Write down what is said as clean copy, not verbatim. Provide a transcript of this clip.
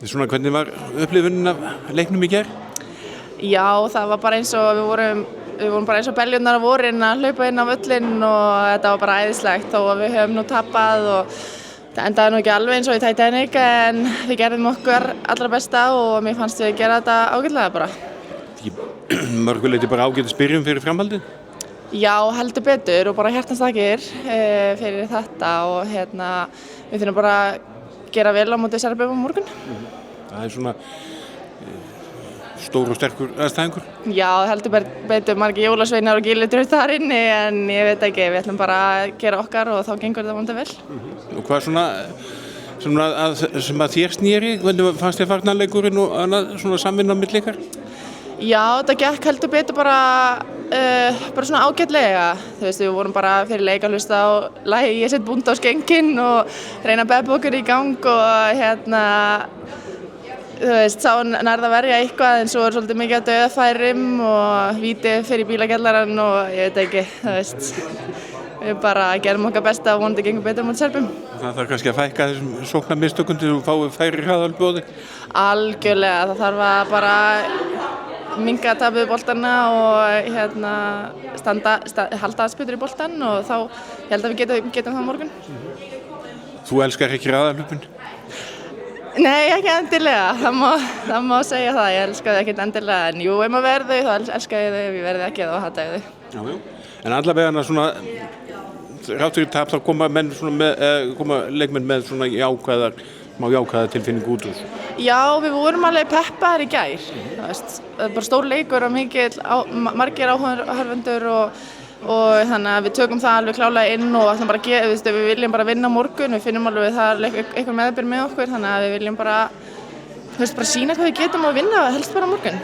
Svona hvernig var upplifunin af leiknum í gær? Já, það var bara eins og við vorum bara eins og beljurnar á vorin að hlaupa inn á völlinn og þetta var bara æðislegt þó að við höfum nú tapað og það endaði nú ekki alveg eins og í Titanic en við gerðum okkar allra besta og mér fannst við gera þetta ágætlega bara. Mörguleiti bara ágætis byrjun fyrir framhaldið? Já, heldur betur og bara hjartans þakkir fyrir þetta og við þurfum bara að gera vel á móti Serbíu á morgun. Það er svona stór og sterkur aðstæðingur? Já, heldur betur margir jólasveinar og gílutur þar inni en ég veit ekki, við ætlum bara að gera okkar og þá gengur þetta vonandi vel. Og hvað sem að þér snýri, hvernig fannst þér varnarleikurinn og annað svona samvinna á milli ykkar? Já, þetta gekk heldur betur bara svona ágætlega. Þú veist, við vorum bara fyrir leik að hlusta á lagi Ég set búnd á skenginn og reyna að beppa okkur í gang og þú veist, sá nærða að verja eitthvað en svo er svolítið mikið að dauðafærum og víti fyrir bílakjallarann og ég veit ekki, þú veist. Við bara gerum okkar besta og vonandi gengur betur móti Serbum. Það þarf kannski að fækka þessum sóknarmistökum til þú fáið færi hraðalboði? Algjörlega, það þarf að bara minka tapið boltana og halda aðspilur í boltan og þá ég held að við getum það morgun. Þú elskar ekki hraðalöpun? Nei, ekki endilega, það má segja það, ég elska þau ekkert endilega en jú, ef maður verði þau, þá elska ég þau, ef ég verði ekki þá hata ég þau. Já, en allavega svona, rátt fyrir tap þá koma leikmenn með svona jákvæða tilfinningu út úr þessu. Já, við vorum alveg peppaðir í gær, þú veist, það er bara stór leikur og margir áhorfendur og þannig að við tökum það alveg klálega inn og ætlum bara við viljum bara vinna á morgun, við finnum alveg það er eitthvað meðbyr með okkur þannig að við viljum bara sýna hvað við getum og vinna helst bara á morgun.